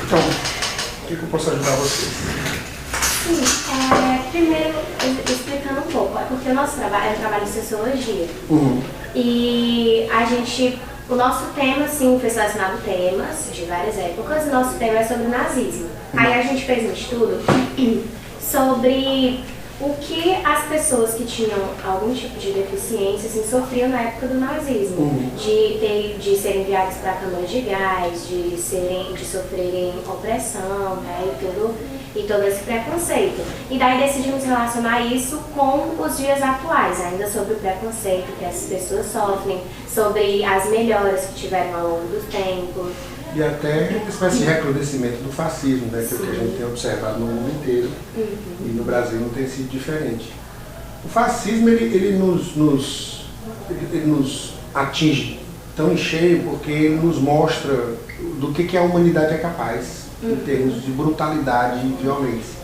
Então, o que eu posso ajudar vocês? Sim, primeiro, explicando um pouco, é porque o nosso trabalho é um trabalho de sociologia. E o nosso tema, sim, foi selecionado temas de várias épocas, e o nosso tema é sobre o nazismo. Aí a gente fez um estudo sobre o que as pessoas que tinham algum tipo de deficiência assim, sofriam na época do nazismo, de serem enviados para câmaras de gás, de sofrerem opressão, né, e todo esse preconceito. E daí decidimos relacionar isso com os dias atuais, ainda sobre o preconceito que essas pessoas sofrem, sobre as melhoras que tiveram ao longo do tempo. E até uma espécie de recrudescimento do fascismo, né, que é o que a gente tem observado no mundo inteiro, e no Brasil não tem sido diferente. O fascismo ele nos atinge tão em cheio porque ele nos mostra do que a humanidade é capaz, em termos de brutalidade e violência.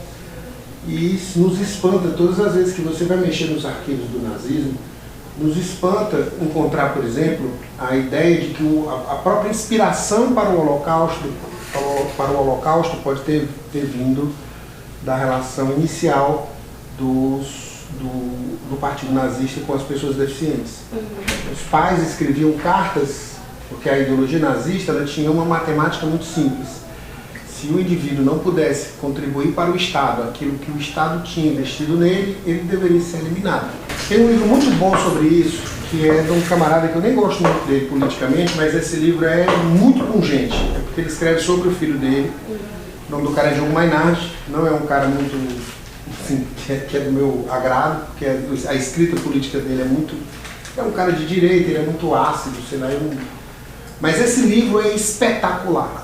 E isso nos espanta todas as vezes que você vai mexer nos arquivos do nazismo. Nos espanta encontrar, por exemplo, a ideia de que a própria inspiração para o Holocausto pode ter vindo da relação inicial do Partido Nazista com as pessoas deficientes. Os pais escreviam cartas, porque a ideologia nazista ela tinha uma matemática muito simples. Se o indivíduo não pudesse contribuir para o Estado aquilo que o Estado tinha investido nele, ele deveria ser eliminado. Tem um livro muito bom sobre isso, que é de um camarada que eu nem gosto muito dele politicamente, mas esse livro é muito pungente, porque ele escreve sobre o filho dele. O nome do cara é Diogo Mainardi, não é um cara muito, assim, que é do meu agrado, porque a escrita política dele é um cara de direita, ele é muito ácido, sei lá, mas esse livro é espetacular.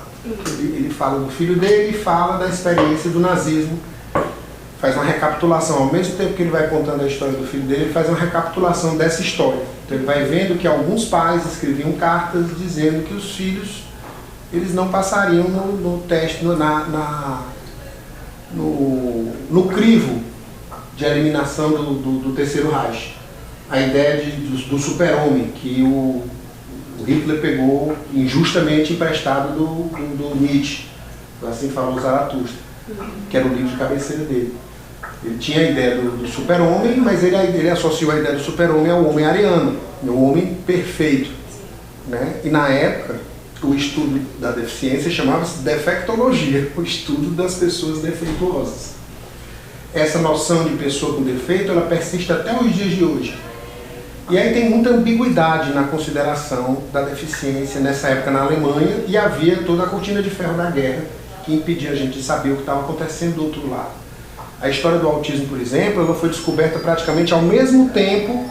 Ele fala do filho dele e fala da experiência do nazismo, faz uma recapitulação, ao mesmo tempo que ele vai contando a história do filho dele, ele faz uma recapitulação dessa história. Então ele vai vendo que alguns pais escreviam cartas dizendo que os filhos eles não passariam no teste, no crivo de eliminação do Terceiro Reich. A ideia do super-homem, que o Hitler pegou injustamente emprestado do Nietzsche, assim falou Zaratustra, que era o livro de cabeceira dele. Ele tinha a ideia do super-homem, mas ele associou a ideia do super-homem ao homem ariano, ao homem perfeito, né? E na época, o estudo da deficiência chamava-se defectologia, o estudo das pessoas defeituosas. Essa noção de pessoa com defeito, ela persiste até os dias de hoje. E aí tem muita ambiguidade na consideração da deficiência nessa época na Alemanha, e havia toda a cortina de ferro da guerra que impedia a gente de saber o que estava acontecendo do outro lado. A história do autismo, por exemplo, ela foi descoberta praticamente ao mesmo tempo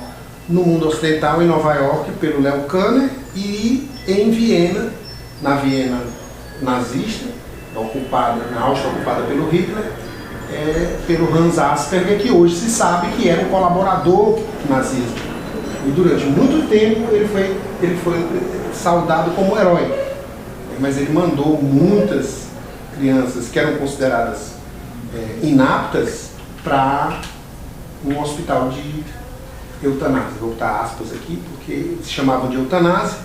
no mundo ocidental, em Nova York, pelo Leo Kanner, e em Viena, na Viena nazista, na Áustria ocupada pelo Hitler, pelo Hans Asperger, que hoje se sabe que era um colaborador do nazismo. E durante muito tempo ele foi saudado como herói. Mas ele mandou muitas crianças que eram consideradas inaptas para um hospital de eutanásia. Vou botar aspas aqui, porque se chamavam de eutanásia,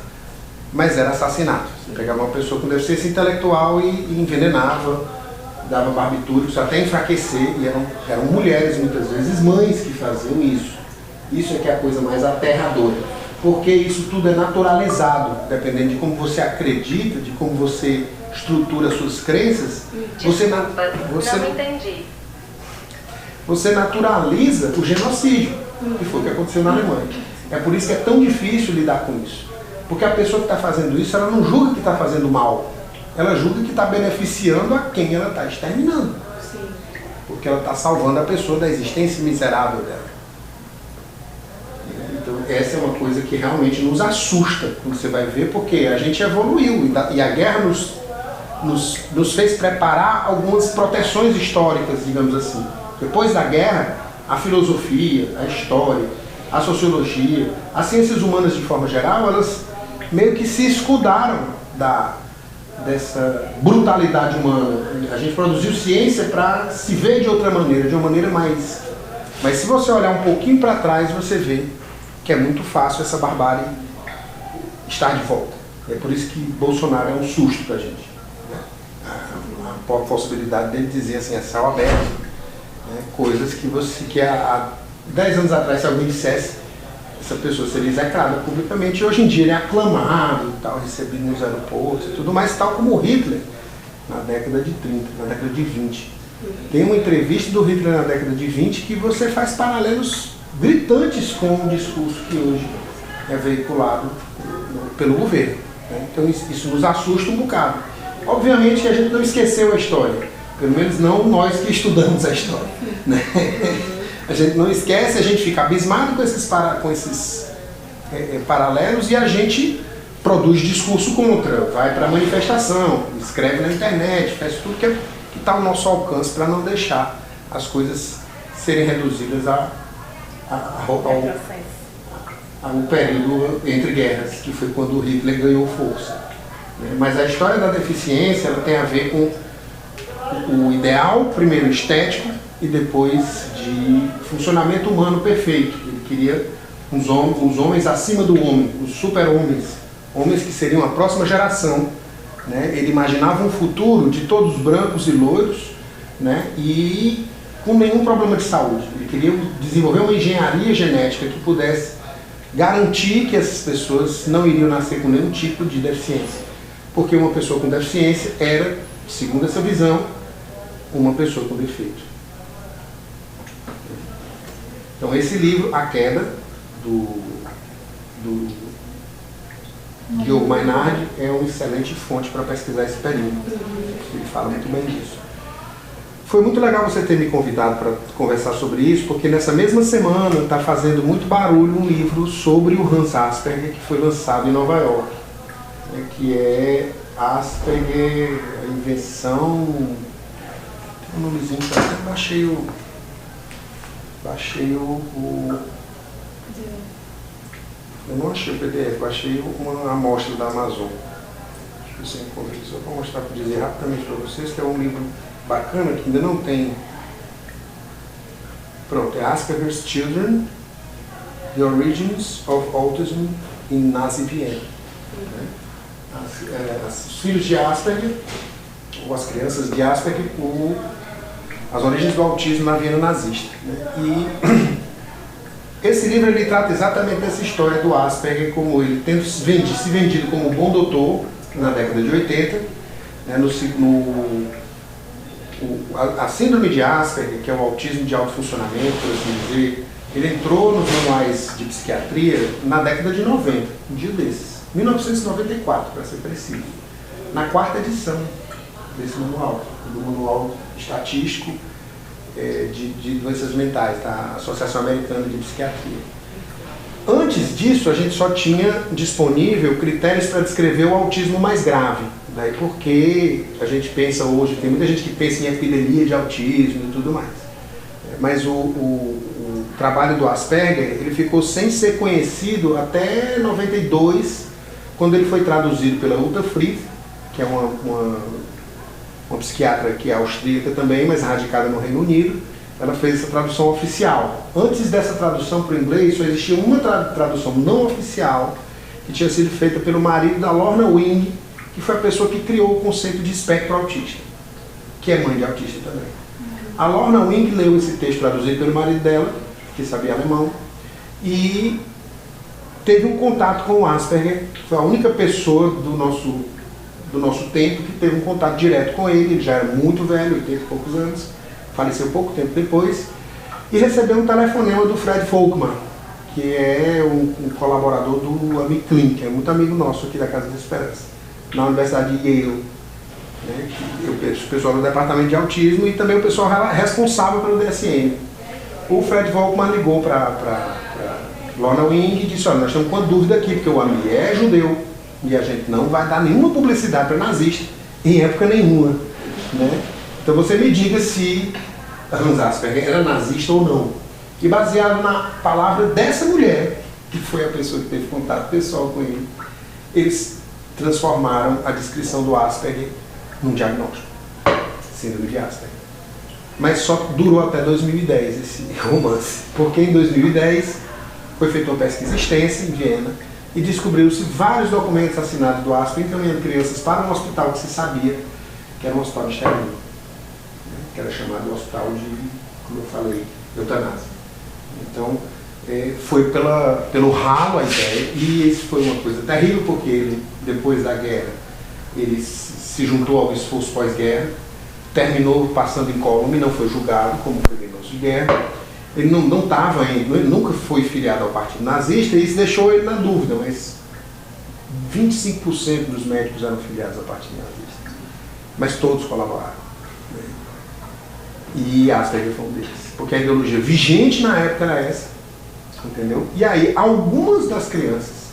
mas era assassinato. Você pegava uma pessoa com deficiência intelectual e envenenava, dava barbitúricos até enfraquecer, e eram mulheres, muitas vezes mães, que faziam isso. Isso é que é a coisa mais aterradora, porque isso tudo é naturalizado, dependendo de como você acredita, de como você estrutura suas crenças. Não entendi. Você naturaliza o genocídio, que foi o que aconteceu na Alemanha. É por isso que é tão difícil lidar com isso, porque a pessoa que está fazendo isso, ela não julga que está fazendo mal, ela julga que está beneficiando a quem ela está exterminando. Sim. Porque ela está salvando a pessoa da existência miserável dela. Então essa é uma coisa que realmente nos assusta quando você vai ver, porque a gente evoluiu e a guerra nos fez preparar algumas proteções históricas, digamos assim. Depois da guerra, a filosofia, a história, a sociologia, as ciências humanas de forma geral, elas meio que se escudaram dessa brutalidade humana. A gente produziu ciência para se ver de outra maneira, de uma maneira mais... Mas se você olhar um pouquinho para trás, você vê que é muito fácil essa barbárie estar de volta. É por isso que Bolsonaro é um susto para a gente. possibilidade dele dizer assim, a céu aberto, né? Coisas que há 10 anos atrás, se alguém dissesse, essa pessoa seria execrada publicamente, e hoje em dia ele é aclamado e tal, recebido nos aeroportos e tudo mais, tal como o Hitler na década de 30, na década de 20. Tem uma entrevista do Hitler na década de 20 que você faz paralelos gritantes com o discurso que hoje é veiculado pelo governo, né? Então isso nos assusta um bocado. Obviamente que a gente não esqueceu a história, pelo menos não nós que estudamos a história, né? A gente não esquece, a gente fica abismado com esses paralelos, e a gente produz discurso contra, vai para manifestação, escreve na internet, faz tudo que está ao nosso alcance para não deixar as coisas serem reduzidas ao período entre guerras, que foi quando o Hitler ganhou força. Mas a história da deficiência ela tem a ver com o ideal, primeiro estético, e depois de funcionamento humano perfeito. Ele queria os homens acima do homem, os super-homens, homens que seriam a próxima geração, né? Ele imaginava um futuro de todos brancos e loiros, né? E com nenhum problema de saúde. Ele queria desenvolver uma engenharia genética que pudesse garantir que essas pessoas não iriam nascer com nenhum tipo de deficiência. Porque uma pessoa com deficiência era, segundo essa visão, uma pessoa com defeito. Então esse livro, A Queda, do Diogo Mainardi, é uma excelente fonte para pesquisar esse período. Ele fala muito bem disso. Foi muito legal você ter me convidado para conversar sobre isso, porque nessa mesma semana está fazendo muito barulho um livro sobre o Hans Asperger, que foi lançado em Nova York, né, que é Asperger, a invenção... Tem um nomezinho, eu não achei o PDF, eu achei uma amostra da Amazon. Deixa eu ver se eu encontro aqui, só para mostrar, para dizer rapidamente para vocês, que é um livro bacana, que ainda não tem. Pronto, é Asperger's Children, The Origins of Autism in Nazi Vienna. Os filhos de Asperger, ou as crianças de Asperger, as origens do autismo na Viena nazista, né? E esse livro ele trata exatamente dessa história do Asperger, como ele tendo se vendido como um bom doutor na década de 80, né? A síndrome de Asperger, que é o autismo de alto funcionamento, por assim dizer, ele entrou nos manuais de psiquiatria na década de 90, um dia desses, 1994, para ser preciso, na 4ª edição desse manual, do manual estatístico de doenças mentais, da Associação Americana de Psiquiatria. Antes disso, a gente só tinha disponível critérios para descrever o autismo mais grave, né? Porque a gente pensa hoje, tem muita gente que pensa em epidemia de autismo e tudo mais. Mas o trabalho do Asperger, ele ficou sem ser conhecido até 92, quando ele foi traduzido pela Uta Frith, que é uma psiquiatra que é austríaca também, mas radicada no Reino Unido. Ela fez essa tradução oficial. Antes dessa tradução para o inglês, só existia uma tradução não oficial, que tinha sido feita pelo marido da Lorna Wing, que foi a pessoa que criou o conceito de espectro autista, que é mãe de autista também. A Lorna Wing leu esse texto traduzido pelo marido dela, que sabia alemão, e teve um contato com o Asperger. Foi a única pessoa do nosso tempo que teve um contato direto com ele. Ele já era muito velho, 80 e poucos anos, faleceu pouco tempo depois, e recebeu um telefonema do Fred Folkman, que é um colaborador do Amic Klein, que é muito amigo nosso aqui da Casa da Esperança, na Universidade de Yale, né? O pessoal do departamento de autismo e também o pessoal responsável pelo DSM. O Fred Folkman ligou para Lorna Wing e disse: olha, nós estamos com uma dúvida aqui, porque o Ami é judeu e a gente não vai dar nenhuma publicidade para nazista em época nenhuma, né? Então você me diga se Hans Asperger era nazista ou não. E baseado na palavra dessa mulher, que foi a pessoa que teve contato pessoal com ele, eles transformaram a descrição do Asperger num diagnóstico, síndrome de Asperger. Mas só durou até 2010 esse romance, porque em 2010 foi feita uma pesquisa extensa em Viena e descobriu-se vários documentos assinados do Asperger encaminhando crianças para um hospital que se sabia que era um hospital de extermínio, que era chamado hospital de, como eu falei, eutanásia. Então, foi pelo ralo a ideia, e isso foi uma coisa terrível, porque ele, depois da guerra, ele se juntou ao esforço pós-guerra, terminou passando incólume, não foi julgado como criminoso de guerra. Ele não estava indo, ele nunca foi filiado ao partido nazista, e isso deixou ele na dúvida, mas 25% dos médicos eram filiados ao partido nazista, mas todos colaboraram. E Asperger foi um deles, porque a ideologia vigente na época era essa, entendeu? E aí algumas das crianças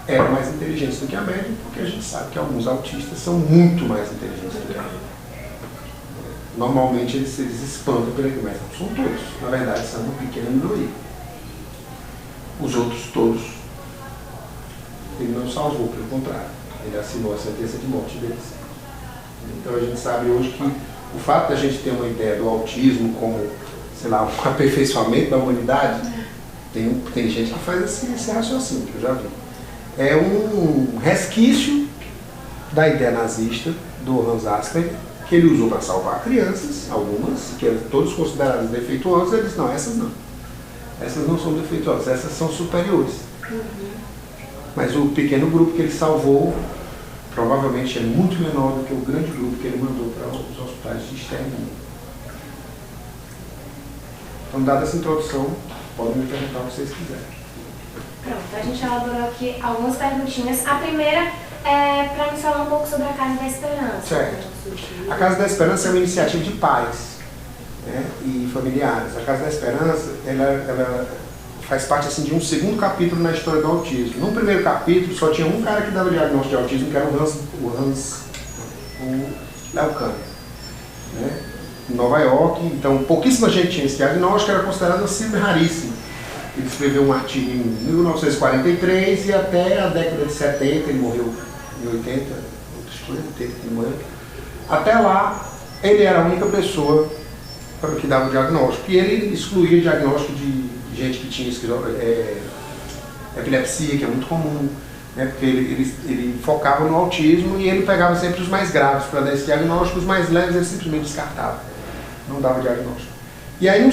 eram mais inteligentes do que a média, porque a gente sabe que alguns autistas são muito mais inteligentes do que a média. Normalmente eles espantam pela que, mas não são todos. Na verdade, são uma pequena minoria. Os outros todos, ele não salvou, pelo contrário. Ele assinou a sentença de morte deles. Então a gente sabe hoje que o fato da gente ter uma ideia do autismo como, sei lá, um aperfeiçoamento da humanidade, tem gente que faz esse raciocínio, que eu já vi. É um resquício da ideia nazista do Hans Asperger, que ele usou para salvar crianças, algumas, que eram todas consideradas defeituosas. Ele disse, não, essas não. Essas não são defeituosas, essas são superiores. Mas o pequeno grupo que ele salvou, provavelmente é muito menor do que o grande grupo que ele mandou para os hospitais de extermínio. Então, dada essa introdução, podem me perguntar o que vocês quiserem. Pronto, a gente elaborou aqui algumas perguntinhas. A primeira é para me falar um pouco sobre a Casa da Esperança. Certo. A Casa da Esperança é uma iniciativa de pais, né, e familiares. A Casa da Esperança, ela faz parte assim, de um segundo capítulo na história do autismo. No primeiro capítulo só tinha um cara que dava diagnóstico de autismo, que era o Léo Kahn, né, em Nova York. Então pouquíssima gente tinha esse diagnóstico, era considerado uma síndrome raríssima. Ele escreveu um artigo em 1943 e até a década de 70, ele morreu em 80, acho que foi 80 que ele morreu. Até lá, ele era a única pessoa que dava o diagnóstico. E ele excluía o diagnóstico de gente que tinha epilepsia, que é muito comum, né, porque ele focava no autismo e ele pegava sempre os mais graves para dar esse diagnóstico. Os mais leves ele simplesmente descartava, não dava diagnóstico. E aí, numa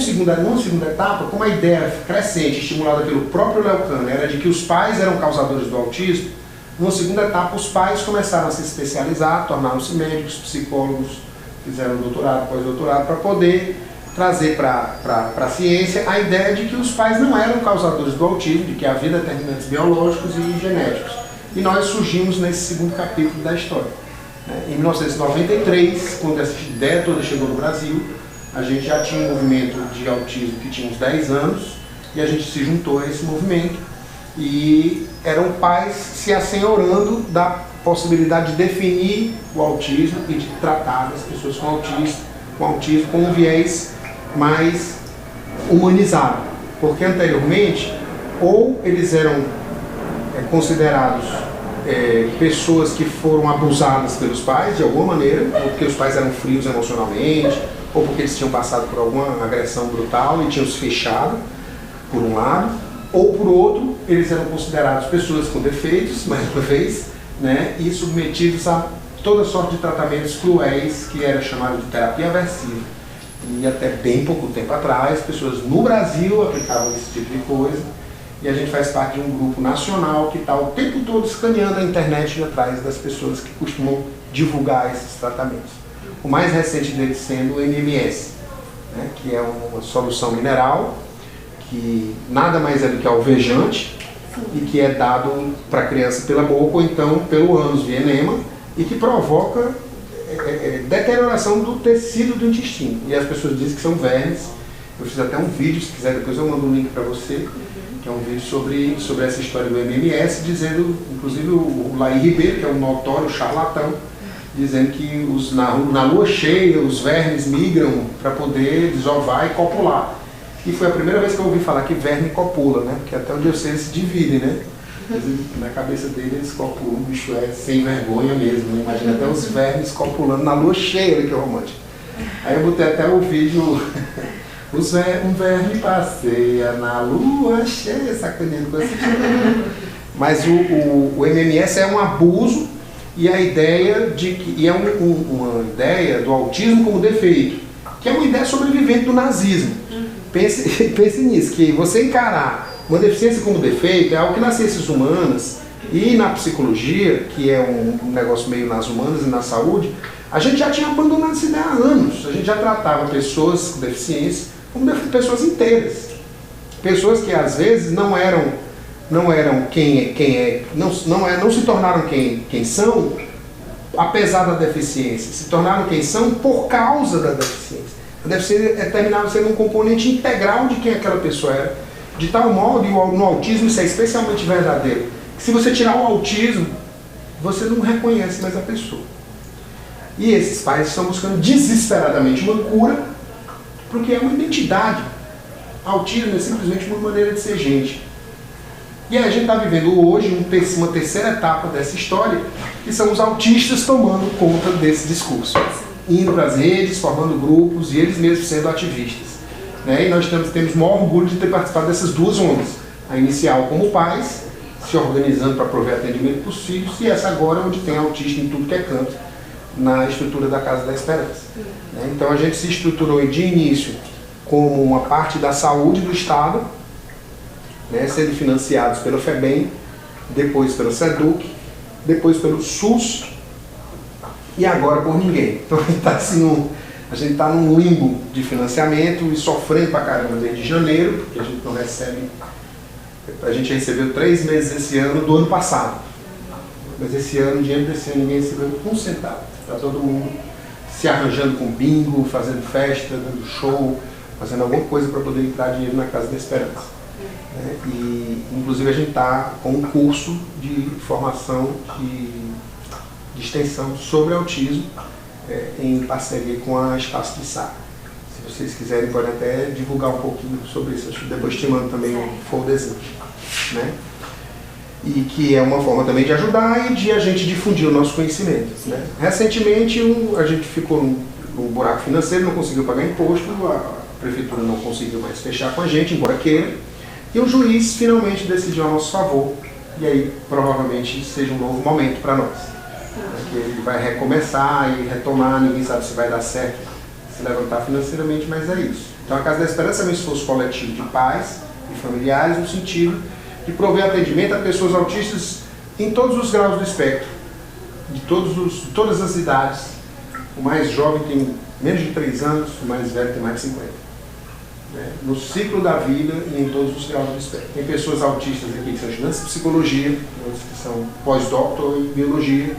segunda etapa, como a ideia crescente, estimulada pelo próprio Léo Kahn, era de que os pais eram causadores do autismo, numa segunda etapa, os pais começaram a se especializar, tornaram-se médicos, psicólogos, fizeram doutorado, pós-doutorado, para poder trazer para a ciência a ideia de que os pais não eram causadores do autismo, de que havia determinantes biológicos e genéticos. E nós surgimos nesse segundo capítulo da história. Em 1993, quando essa ideia toda chegou no Brasil, a gente já tinha um movimento de autismo que tinha uns 10 anos, e a gente se juntou a esse movimento, e eram pais se assenhorando da possibilidade de definir o autismo e de tratar as pessoas com autismo com um viés mais humanizado. Porque anteriormente, ou eles eram considerados pessoas que foram abusadas pelos pais de alguma maneira, ou porque os pais eram frios emocionalmente, ou porque eles tinham passado por alguma agressão brutal e tinham se fechado, por um lado, ou por outro, eles eram considerados pessoas com defeitos, mais uma vez, né, e submetidos a toda sorte de tratamentos cruéis, que era chamado de terapia aversiva. E até bem pouco tempo atrás, pessoas no Brasil aplicavam esse tipo de coisa, e a gente faz parte de um grupo nacional que está o tempo todo escaneando a internet atrás das pessoas que costumam divulgar esses tratamentos. O mais recente deles sendo o MMS, né, que é uma solução mineral, que nada mais é do que alvejante, e que é dado para a criança pela boca ou então pelo ânus via enema, e que provoca deterioração do tecido do intestino. E as pessoas dizem que são vermes. Eu fiz até um vídeo, se quiser depois eu mando um link para você, que é um vídeo sobre essa história do MMS, dizendo, inclusive o Laí Ribeiro, que é um notório charlatão, dizendo que na lua cheia os vermes migram para poder desovar e copular. E foi a primeira vez que eu ouvi falar que verme copula, né? Porque até onde eu sei eles se dividem, né? Na cabeça dele eles copulam, o bicho é sem vergonha mesmo, né? Imagina até os vermes copulando na lua cheia, olha que romântico. Aí eu botei até o vídeo, um verme passeia na lua cheia, sacaneando com esse tipo. Mas o MMS é um abuso e a ideia de que e é uma ideia do autismo como defeito, que é uma ideia sobrevivente do nazismo. Pense nisso, que você encarar uma deficiência como defeito é algo que nas ciências humanas e na psicologia, que é um negócio meio nas humanas e na saúde, a gente já tinha abandonado essa ideia há anos. A gente já tratava pessoas com deficiência como pessoas inteiras. Pessoas que às vezes não se tornaram quem são, apesar da deficiência, se tornaram quem são por causa da deficiência. A deficiência terminava sendo um componente integral de quem aquela pessoa era, de tal modo, e no autismo isso é especialmente verdadeiro, que se você tirar o autismo, você não reconhece mais a pessoa. E esses pais estão buscando desesperadamente uma cura, porque é uma identidade. Autismo é simplesmente uma maneira de ser gente. E a gente está vivendo hoje uma terceira etapa dessa história, que são os autistas tomando conta desse discurso. Indo para as redes, formando grupos e eles mesmos sendo ativistas. E nós temos o maior orgulho de ter participado dessas duas ondas. A inicial como pais, se organizando para prover atendimento para os filhos, e essa agora onde tem autista em tudo que é canto, na estrutura da Casa da Esperança. Então a gente se estruturou de início como uma parte da saúde do Estado, sendo financiados pela FEBEM, depois pelo SEDUC, depois pelo SUS e agora por ninguém. Então a gente está num limbo de financiamento e sofrendo pra caramba desde janeiro, porque a gente não recebe. A gente recebeu 3 meses esse ano do ano passado. Mas esse ano, dinheiro desse ano, ninguém recebeu um centavo. Está todo mundo se arranjando com bingo, fazendo festa, dando show, fazendo alguma coisa para poder entrar dinheiro na Casa da Esperança. E, inclusive, a gente está com um curso de formação de extensão sobre autismo em parceria com a Espaço de Sá. Se vocês quiserem, podem até divulgar um pouquinho sobre isso. Depois te mando também um folderzinho. E que é uma forma também de ajudar e de a gente difundir o nosso conhecimento. Recentemente a gente ficou num buraco financeiro, não conseguiu pagar imposto, a prefeitura não conseguiu mais fechar com a gente, embora queira, e o juiz finalmente decidiu a nosso favor, e aí provavelmente seja um novo momento para nós. Que ele vai recomeçar e retomar, ninguém sabe se vai dar certo, se levantar financeiramente, mas é isso. Então a Casa da Esperança é um esforço coletivo de pais e familiares, no sentido de prover atendimento a pessoas autistas em todos os graus do espectro, de todas as idades. O mais jovem tem menos de 3 anos, o mais velho tem mais de 50. No ciclo da vida e em todos os graus do espectro. Tem pessoas autistas aqui que são estudantes de psicologia, outros que são pós-doutor em biologia,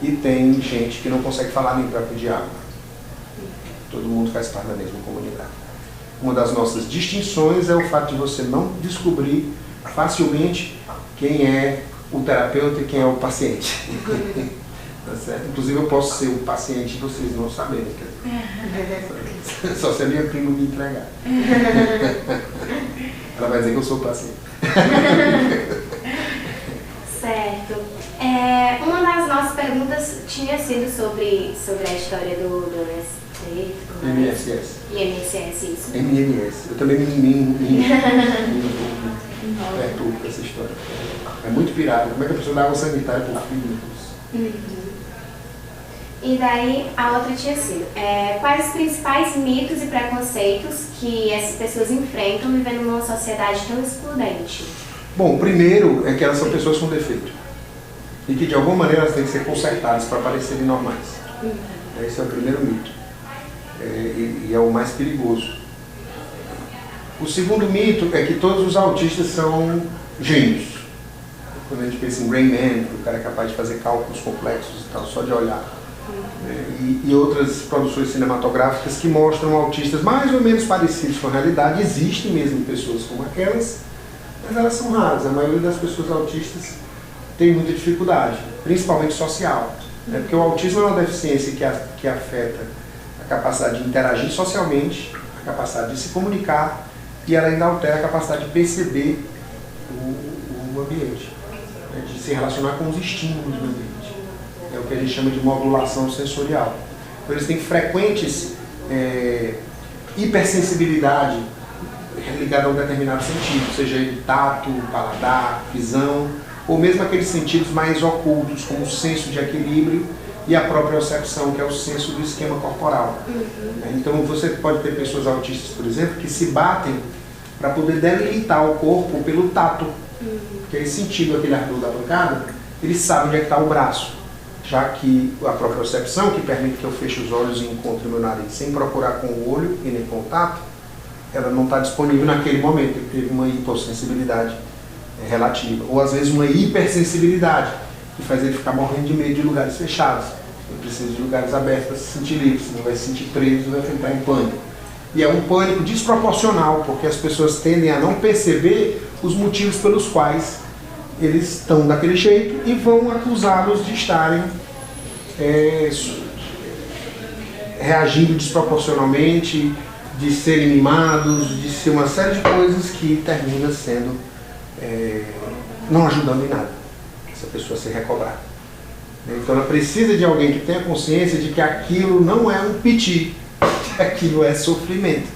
e tem gente que não consegue falar nem para pedir água. Todo mundo faz parte da mesma comunidade. Uma das nossas distinções é o fato de você não descobrir facilmente quem é o terapeuta e quem é o paciente. Tá certo? Inclusive eu posso ser o paciente e vocês não saberem. Só se a minha prima me entregar. Ela vai dizer que eu sou o paciente. Certo. Uma das nossas perguntas tinha sido sobre a história do MSS. INSS, isso. MNS. Eu também me perturbo com essa história. É muito pirata. Como é que a pessoa dá água sanitária para o filho? E daí a outra tinha sido, quais os principais mitos e preconceitos que essas pessoas enfrentam vivendo numa sociedade tão excludente? Bom, o primeiro é que elas são pessoas com defeito. E que de alguma maneira elas têm que ser consertadas para parecerem normais. Esse é o primeiro mito. E é o mais perigoso. O segundo mito é que todos os autistas são gênios. Quando a gente pensa em Rain Man, o cara é capaz de fazer cálculos complexos e tal, só de olhar. E outras produções cinematográficas que mostram autistas mais ou menos parecidos com a realidade. Existem mesmo pessoas como aquelas, mas elas são raras. A maioria das pessoas autistas tem muita dificuldade, principalmente social. Porque o autismo é uma deficiência que afeta a capacidade de interagir socialmente, a capacidade de se comunicar, e ela ainda altera a capacidade de perceber o ambiente, de se relacionar com os estímulos do ambiente. É o que a gente chama de modulação sensorial. Então eles têm frequentes hipersensibilidade ligada a um determinado sentido, seja ele tato, paladar, visão, ou mesmo aqueles sentidos mais ocultos, como o senso de equilíbrio e a propriocepção, que é o senso do esquema corporal. Então você pode ter pessoas autistas, por exemplo, que se batem para poder delimitar o corpo pelo tato. Porque eles sentindo aquele ardor da pancada, eles sabem onde é que está o braço. Já que a propriocepção, que permite que eu feche os olhos e encontre o meu nariz sem procurar com o olho e nem com o tato, ela não está disponível naquele momento. Ele teve uma hipossensibilidade relativa. Ou às vezes uma hipersensibilidade, que faz ele ficar morrendo de medo de lugares fechados. Ele precisa de lugares abertos para se sentir livre, senão vai se sentir preso, vai entrar em pânico. E é um pânico desproporcional, porque as pessoas tendem a não perceber os motivos pelos quais eles estão daquele jeito e vão acusá-los de estarem reagindo desproporcionalmente, de serem mimados, de ser uma série de coisas que termina sendo não ajudando em nada essa pessoa a se recobrar. Então ela precisa de alguém que tenha consciência de que aquilo não é um piti, aquilo é sofrimento,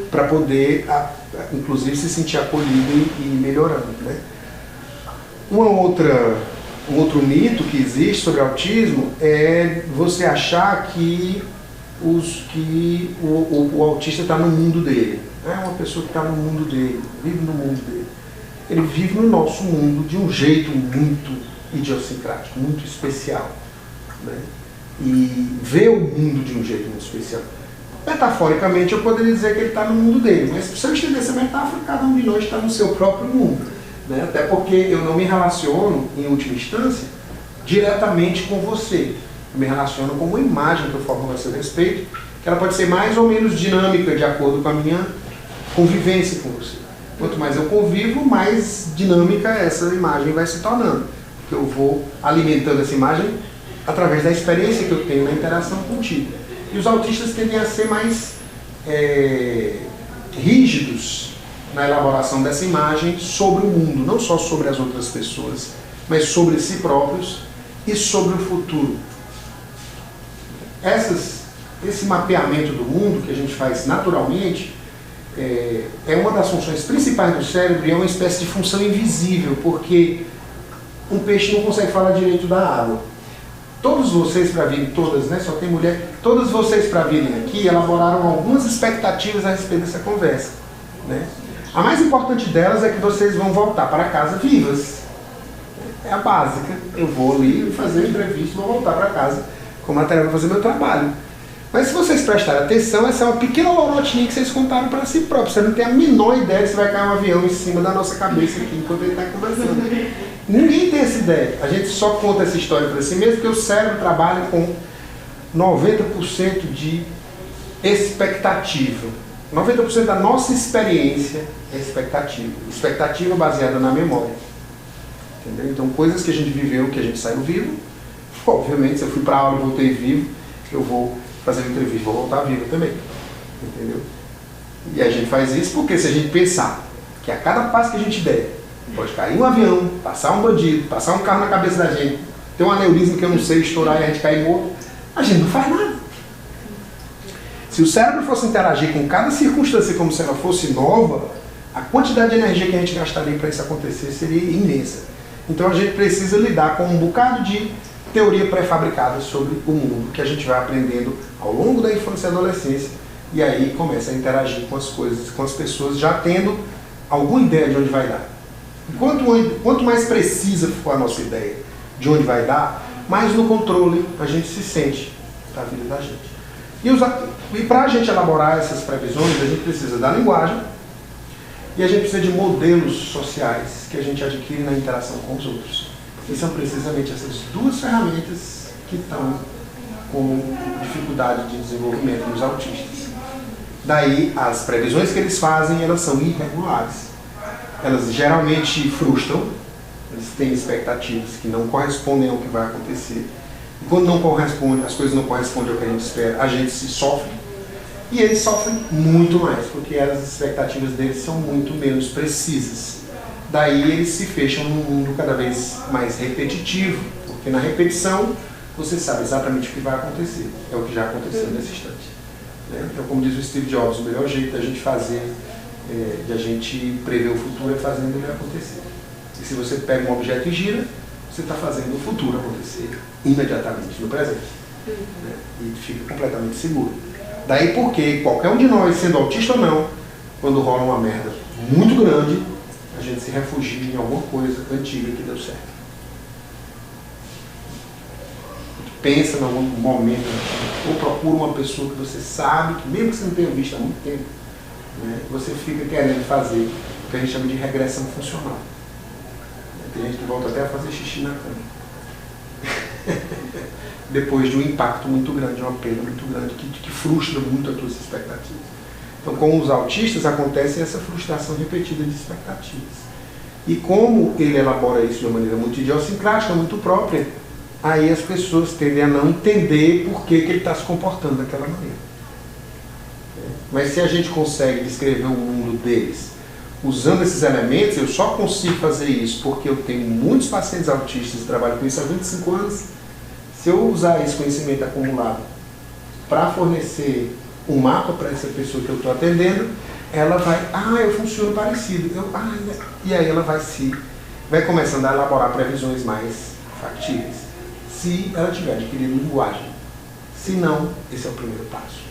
para poder, inclusive, se sentir acolhido e melhorando, né? Um outro mito que existe sobre autismo é você achar que o autista está no mundo dele. É uma pessoa que está no mundo dele, vive no mundo dele. Ele vive no nosso mundo de um jeito muito idiosincrático, muito especial, né? E vê o mundo de um jeito muito especial. Metaforicamente, eu poderia dizer que ele está no mundo dele, mas se eu entender essa metáfora, cada um de nós está no seu próprio mundo, né? Até porque eu não me relaciono, em última instância, diretamente com você. Eu me relaciono com uma imagem que eu formo a seu respeito, que ela pode ser mais ou menos dinâmica de acordo com a minha convivência com você. Quanto mais eu convivo, mais dinâmica essa imagem vai se tornando. Porque eu vou alimentando essa imagem através da experiência que eu tenho na interação contigo. E os autistas tendem a ser mais rígidos na elaboração dessa imagem sobre o mundo, não só sobre as outras pessoas, mas sobre si próprios e sobre o futuro. Esse mapeamento do mundo que a gente faz naturalmente é uma das funções principais do cérebro e é uma espécie de função invisível, porque um peixe não consegue falar direito da água. Todos vocês para virem, todas, né? Só tem mulher. Todas vocês para virem aqui elaboraram algumas expectativas a respeito dessa conversa, né? A mais importante delas é que vocês vão voltar para casa vivas. É a básica. Eu vou ali fazer a entrevista, vou voltar para casa com material para fazer meu trabalho. Mas se vocês prestarem atenção, essa é uma pequena lorotinha que vocês contaram para si próprios. Você não tem a menor ideia se vai cair um avião em cima da nossa cabeça aqui enquanto ele está conversando. Ninguém tem essa ideia. A gente só conta essa história para si mesmo, porque o cérebro trabalha com 90% de expectativa. 90% da nossa experiência é expectativa. Expectativa baseada na memória. Entendeu? Então, coisas que a gente viveu, que a gente saiu vivo. Obviamente, se eu fui para a aula e voltei vivo, eu vou fazer uma entrevista, vou voltar vivo também. Entendeu? E a gente faz isso porque se a gente pensar que a cada passo que a gente der, pode cair um avião, passar um bandido, passar um carro na cabeça da gente, ter um aneurisma que eu não sei, estourar e a gente cair morto, a gente não faz nada. Se o cérebro fosse interagir com cada circunstância como se ela fosse nova, a quantidade de energia que a gente gastaria para isso acontecer seria imensa. Então a gente precisa lidar com um bocado de teoria pré-fabricada sobre o mundo, que a gente vai aprendendo ao longo da infância e adolescência, e aí começa a interagir com as coisas, com as pessoas, já tendo alguma ideia de onde vai dar. Quanto mais precisa for a nossa ideia de onde vai dar, mais no controle a gente se sente da vida da gente. E para a gente elaborar essas previsões, a gente precisa da linguagem e a gente precisa de modelos sociais que a gente adquire na interação com os outros. E são precisamente essas duas ferramentas que estão com dificuldade de desenvolvimento nos autistas. Daí, as previsões que eles fazem, elas são irregulares. Elas geralmente frustram, eles têm expectativas que não correspondem ao que vai acontecer. E quando não corresponde, as coisas não correspondem ao que a gente espera, a gente se sofre. E eles sofrem muito mais, porque as expectativas deles são muito menos precisas. Daí eles se fecham num mundo cada vez mais repetitivo, porque na repetição você sabe exatamente o que vai acontecer. É o que já aconteceu nesse instante. Então, como diz o Steve Jobs, o melhor jeito da gente fazer, de a gente prever o futuro é fazendo ele acontecer. E se você pega um objeto e gira, você está fazendo o futuro acontecer imediatamente no presente. Né? E fica completamente seguro. Daí porque qualquer um de nós, sendo autista ou não, quando rola uma merda muito grande, a gente se refugia em alguma coisa antiga que deu certo. Pensa em algum momento, ou procura uma pessoa que você sabe, que mesmo que você não tenha visto há muito tempo, né, você fica querendo fazer o que a gente chama de regressão funcional. Tem gente que volta até a fazer xixi na cama. Depois de um impacto muito grande, uma perda muito grande, que frustra muito as suas expectativas. Então, com os autistas, acontece essa frustração repetida de expectativas. E como ele elabora isso de uma maneira muito idiosincrática, muito própria, aí as pessoas tendem a não entender por que ele está se comportando daquela maneira. Mas se a gente consegue descrever o mundo deles usando esses elementos, eu só consigo fazer isso porque eu tenho muitos pacientes autistas e trabalho com isso há 25 anos. Se eu usar esse conhecimento acumulado para fornecer um mapa para essa pessoa que eu estou atendendo, ela vai, eu funciono parecido. E aí ela vai começando a elaborar previsões mais factíveis. Se ela tiver adquirido linguagem. Se não, esse é o primeiro passo.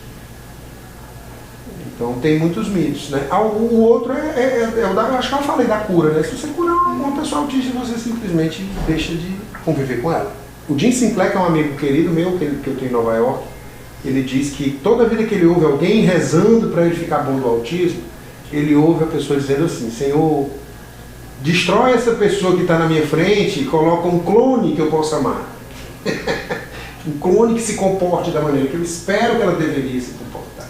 Então tem muitos mitos, né? O outro eu acho que eu falei da cura, né? Se você curar uma pessoa autista, você simplesmente deixa de conviver com ela. O Jim Sinclair, que é um amigo querido meu, que eu tenho em Nova York, ele diz que toda vida que ele ouve alguém rezando para ele ficar bom do autismo, ele ouve a pessoa dizendo assim: Senhor, destrói essa pessoa que está na minha frente e coloca um clone que eu possa amar. Um clone que se comporte da maneira que eu espero que ela deveria se comportar.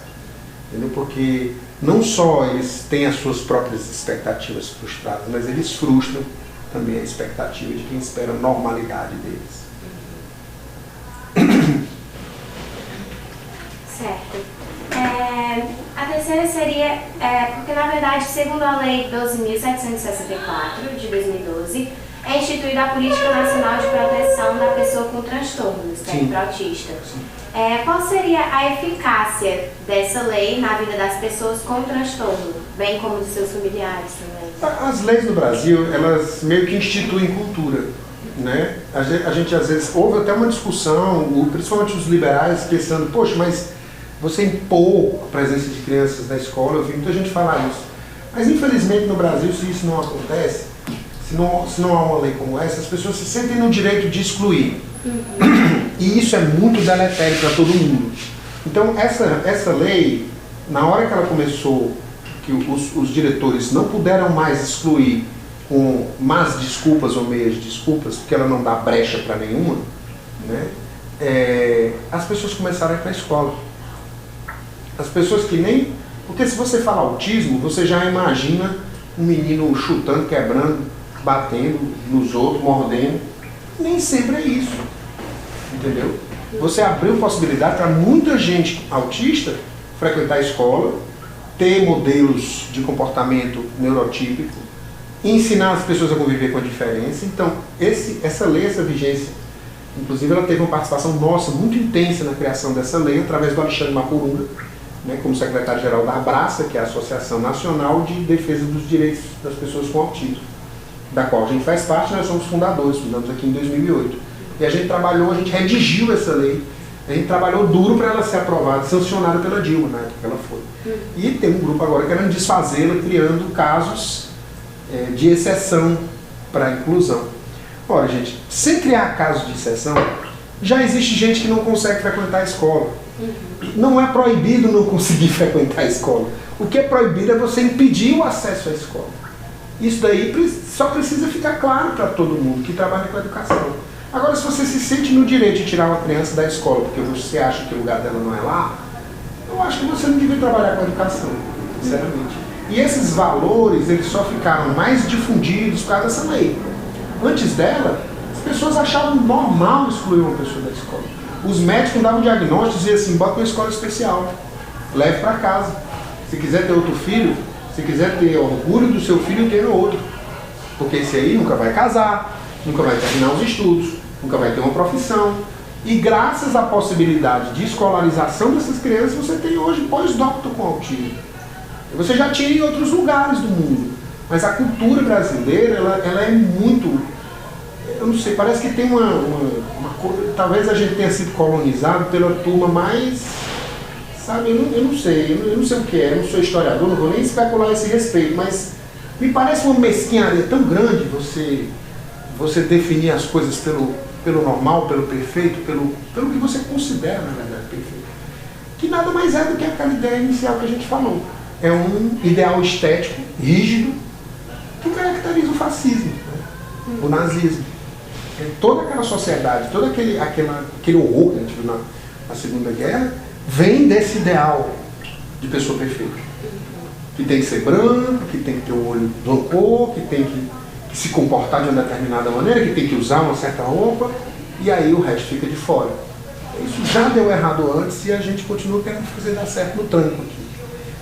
Entendeu? Porque não só eles têm as suas próprias expectativas frustradas, mas eles frustram também a expectativa de quem espera a normalidade deles. Certo. A terceira seria, porque na verdade, segundo a Lei 12.764 de 2012, é instituída a Política Nacional de Proteção da Pessoa com Transtorno do Espectro Autista. Qual seria a eficácia dessa lei na vida das pessoas com transtorno, bem como dos seus familiares também? As leis no Brasil, elas meio que instituem cultura, né? A gente às vezes ouve até uma discussão, principalmente os liberais, pensando, poxa, mas você impor a presença de crianças na escola, eu vi muita gente falar isso. Mas infelizmente no Brasil, se isso não acontece, se não há uma lei como essa, as pessoas se sentem no direito de excluir. E isso é muito deletério para todo mundo. Então essa lei, na hora que ela começou, que os diretores não puderam mais excluir com más desculpas ou meias desculpas, porque ela não dá brecha para nenhuma, né? As pessoas começaram a ir para a escola. As pessoas que nem... Porque se você fala autismo, você já imagina um menino chutando, quebrando, batendo nos outros, mordendo. Nem sempre é isso. Entendeu? Você abriu possibilidade para muita gente autista frequentar a escola, ter modelos de comportamento neurotípico, ensinar as pessoas a conviver com a diferença. Então, essa lei, essa vigência, inclusive ela teve uma participação nossa muito intensa na criação dessa lei, através do Alexandre Mapurunga, né, como secretário-geral da Abraça, que é a Associação Nacional de Defesa dos Direitos das Pessoas com Autismo, da qual a gente faz parte. Nós somos fundadores, fundamos aqui em 2008. E a gente redigiu essa lei, a gente trabalhou duro para ela ser aprovada, sancionada pela Dilma, na época que ela foi. E tem um grupo agora querendo desfazê-la, criando casos de exceção para a inclusão. Ora, gente, sem criar casos de exceção, já existe gente que não consegue frequentar a escola. Não é proibido não conseguir frequentar a escola. O que é proibido é você impedir o acesso à escola. Isso daí só precisa ficar claro para todo mundo que trabalha com a educação. Agora, se você se sente no direito de tirar uma criança da escola porque você acha que o lugar dela não é lá, eu acho que você não devia trabalhar com a educação, sinceramente. E esses valores, eles só ficaram mais difundidos por causa dessa lei. Antes dela, as pessoas achavam normal excluir uma pessoa da escola. Os médicos não davam diagnóstico, diziam assim: bota uma escola especial, leve para casa. Se quiser ter outro filho, se quiser ter orgulho do seu filho, tenha outro. Porque esse aí nunca vai casar, nunca vai terminar os estudos, nunca vai ter uma profissão. E graças à possibilidade de escolarização dessas crianças, você tem hoje pós-doutor com autismo. Você já tinha em outros lugares do mundo. Mas a cultura brasileira, ela é muito, eu não sei, parece que tem uma talvez a gente tenha sido colonizado pela turma mais, sabe, eu não sei o que é, eu não sou historiador, não vou nem especular a esse respeito, mas me parece uma mesquinharia tão grande você definir as coisas pelo normal, pelo perfeito, pelo que você considera, na verdade, perfeito. Que nada mais é do que aquela ideia inicial que a gente falou. É um ideal estético, rígido, que caracteriza o fascismo, né? O nazismo. Toda aquela sociedade, todo aquele horror que a gente viu na Segunda Guerra, vem desse ideal de pessoa perfeita. Que tem que ser branco, que tem que ter o olho de uma cor, que tem que se comportar de uma determinada maneira, que tem que usar uma certa roupa, e aí o resto fica de fora. Isso já deu errado antes e a gente continua querendo fazer dar certo no tranco aqui.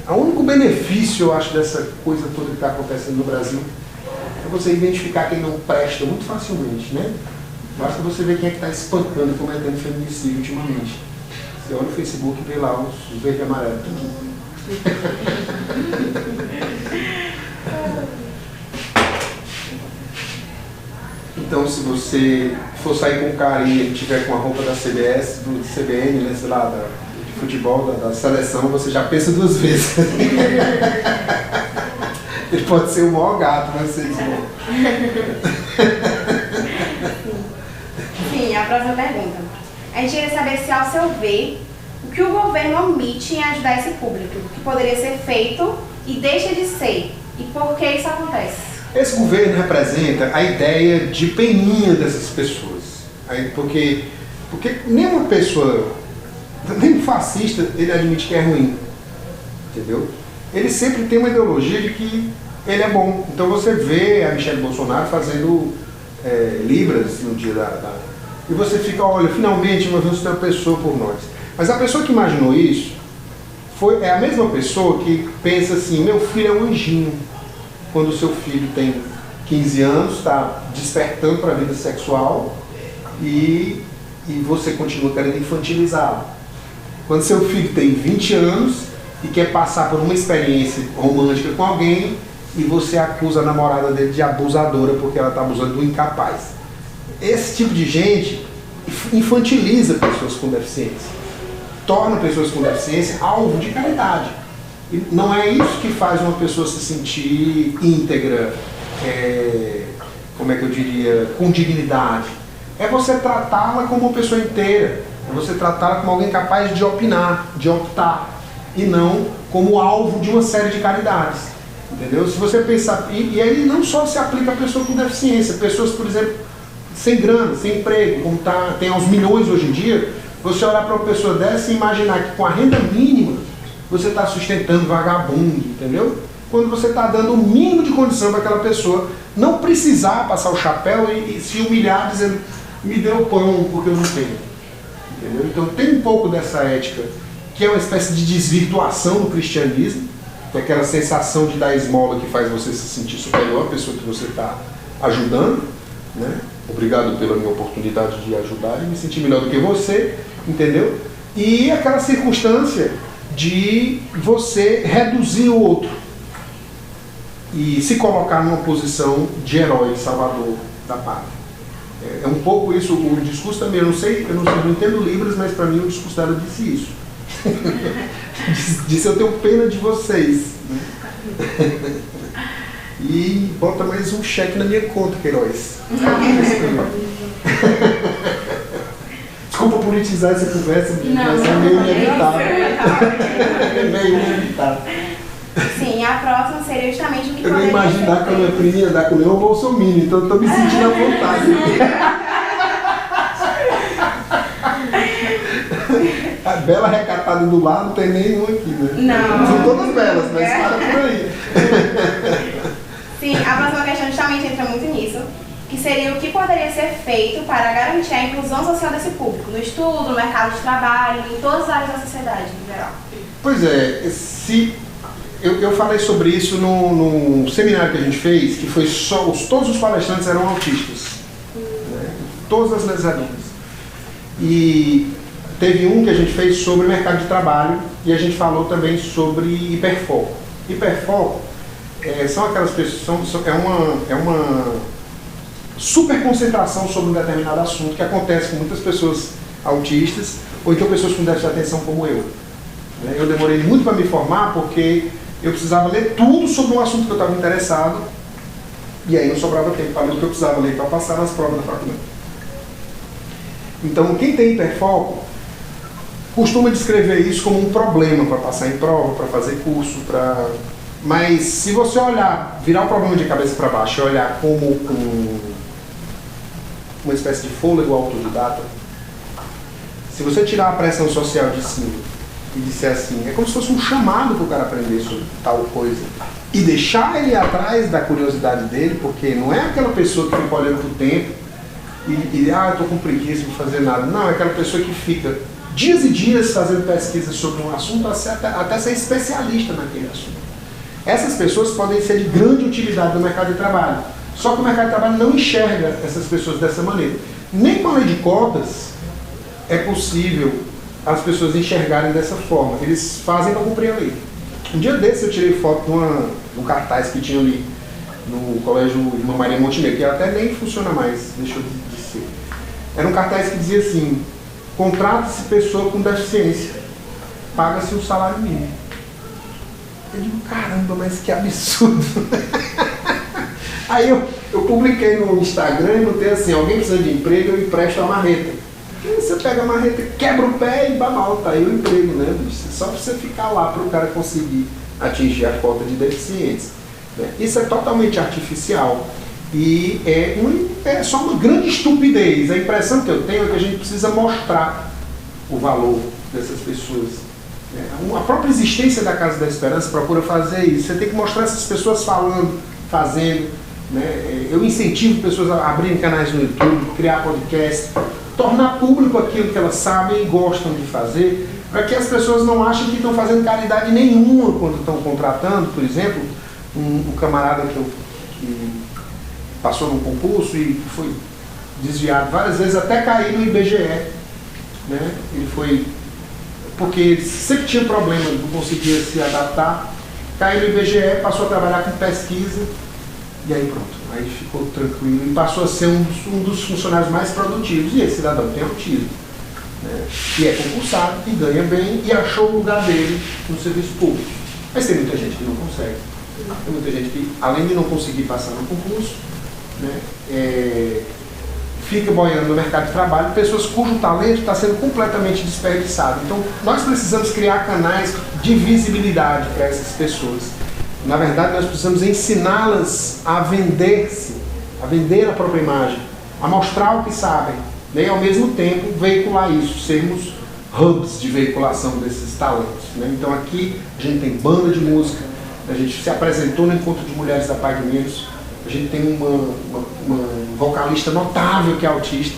O único benefício, eu acho, dessa coisa toda que está acontecendo no Brasil é você identificar quem não presta muito facilmente, né? Basta você ver quem é que está espancando e cometendo feminicídio ultimamente. Você olha no Facebook e vê lá os verde e amarelo. Então, se você for sair com um cara e ele tiver com a roupa da CBS, do CBN, né, sei lá, de futebol, da seleção, você já pensa duas vezes. Ele pode ser o maior gato, mas vocês vão. Sim, a próxima pergunta. A gente queria saber se, ao seu ver, o que o governo omite em ajudar esse público, o que poderia ser feito e deixa de ser, e por que isso acontece? Esse governo representa a ideia de peninha dessas pessoas. Porque nenhuma pessoa, nem um fascista, ele admite que é ruim. Entendeu? Ele sempre tem uma ideologia de que ele é bom. Então você vê a Michelle Bolsonaro fazendo libras no dia e você fica, olha, finalmente uma vez uma pessoa por nós. Mas a pessoa que imaginou isso é a mesma pessoa que pensa assim, meu filho é um anjinho. Quando o seu filho tem 15 anos, está despertando para a vida sexual e você continua querendo infantilizá-lo. Quando seu filho tem 20 anos e quer passar por uma experiência romântica com alguém e você acusa a namorada dele de abusadora porque ela está abusando do incapaz. Esse tipo de gente infantiliza pessoas com deficiência, torna pessoas com deficiência alvo de caridade. E não é isso que faz uma pessoa se sentir íntegra, como é que eu diria, com dignidade. É você tratá-la como uma pessoa inteira, é você tratá-la como alguém capaz de opinar, de optar, e não como alvo de uma série de caridades. Entendeu? Se você pensar, e aí não só se aplica a pessoa com deficiência, pessoas, por exemplo, sem grana, sem emprego, como tem aos milhões hoje em dia, você olhar para uma pessoa dessa e imaginar que com a renda mínima você está sustentando vagabundo, entendeu? Quando você está dando o mínimo de condição para aquela pessoa não precisar passar o chapéu e se humilhar dizendo, me dê o pão porque eu não tenho. Entendeu? Então tem um pouco dessa ética, que é uma espécie de desvirtuação do cristianismo, que é aquela sensação de dar esmola que faz você se sentir superior à pessoa que você está ajudando, né? Obrigado pela minha oportunidade de ajudar e me sentir melhor do que você, entendeu? E aquela circunstância de você reduzir o outro e se colocar numa posição de herói, salvador da pátria. É um pouco isso, o discurso também, eu não entendo Libras, mas para mim o discurso dela disse isso. Disse, eu tenho pena de vocês. Né? E bota mais um cheque na minha conta, Queiroz. Desculpa politizar essa conversa, mas é meio inevitável. É meio inevitável. Sim, a próxima seria justamente o que eu poderia imaginar que a minha prima ia dar com o Leão Bolsonaro, então eu estou me sentindo à vontade. A bela recatada do lado não tem nenhum aqui, né? Não. São todas belas, mas para por aí. Sim, a próxima questão justamente entra muito nisso, que seria o que poderia ser feito para garantir a inclusão social desse público, no estudo, no mercado de trabalho, em todas as áreas da sociedade, em geral. Pois é, eu falei sobre isso no seminário que a gente fez, que foi todos os palestrantes eram autistas, né? Todas as lesadas. E teve um que a gente fez sobre mercado de trabalho e a gente falou também sobre hiperfoco. Hiperfoco são aquelas pessoas, é uma super concentração sobre um determinado assunto que acontece com muitas pessoas autistas ou então pessoas com déficit de atenção como eu. Eu demorei muito para me formar porque eu precisava ler tudo sobre um assunto que eu estava interessado e aí não sobrava tempo para ler o que eu precisava ler para passar nas provas da faculdade. Então, quem tem hiperfoco costuma descrever isso como um problema para passar em prova, para fazer curso, mas se você olhar, virar o problema de cabeça para baixo e olhar como uma espécie de fôlego autodidata, se você tirar a pressão social de cima e disser assim, é como se fosse um chamado para o cara aprender sobre tal coisa e deixar ele atrás da curiosidade dele, porque não é aquela pessoa que fica olhando para o tempo e eu estou com preguiça de fazer nada. Não, é aquela pessoa que fica dias e dias fazendo pesquisa sobre um assunto até ser especialista naquele assunto. Essas pessoas podem ser de grande utilidade no mercado de trabalho. Só que o mercado de trabalho não enxerga essas pessoas dessa maneira. Nem com a lei de cotas é possível as pessoas enxergarem dessa forma. Eles fazem para cumprir a lei. Um dia desses eu tirei foto de um cartaz que tinha ali no Colégio Irmã Maria Montenegro, que até nem funciona mais, deixou de ser. Era um cartaz que dizia assim, contrata-se pessoa com deficiência, paga-se um salário mínimo. Eu digo, caramba, mas que absurdo. Aí eu publiquei no Instagram e botei assim, alguém precisa de emprego, eu empresto a marreta. E você pega a marreta, quebra o pé e mal, tá aí o emprego, né? Só para você ficar lá para o cara conseguir atingir a cota de deficientes. Né? Isso é totalmente artificial e é só uma grande estupidez. A impressão que eu tenho é que a gente precisa mostrar o valor dessas pessoas. A própria existência da Casa da Esperança procura fazer isso. Você tem que mostrar essas pessoas falando, fazendo. Né? Eu incentivo pessoas a abrirem canais no YouTube, criar podcast, tornar público aquilo que elas sabem e gostam de fazer, para que as pessoas não achem que estão fazendo caridade nenhuma quando estão contratando, por exemplo, um camarada que passou num concurso e foi desviado várias vezes até cair no IBGE. Né? Ele foi... porque ele sempre tinha problema, não conseguia se adaptar, caiu no IBGE, passou a trabalhar com pesquisa, e aí pronto, aí ficou tranquilo e passou a ser um dos funcionários mais produtivos. E esse cidadão tem autismo, né? E é concursado, e ganha bem, e achou o lugar dele no serviço público. Mas tem muita gente que não consegue. Tem muita gente que, além de não conseguir passar no concurso, né, fica boiando no mercado de trabalho, pessoas cujo talento está sendo completamente desperdiçado. Então, nós precisamos criar canais de visibilidade para essas pessoas. Na verdade, nós precisamos ensiná-las a vender-se, a vender a própria imagem, a mostrar o que sabem, né? E ao mesmo tempo veicular isso, sermos hubs de veiculação desses talentos. Né? Então aqui a gente tem banda de música, a gente se apresentou no Encontro de Mulheres da Pai de Menos, a gente tem uma vocalista notável que é autista,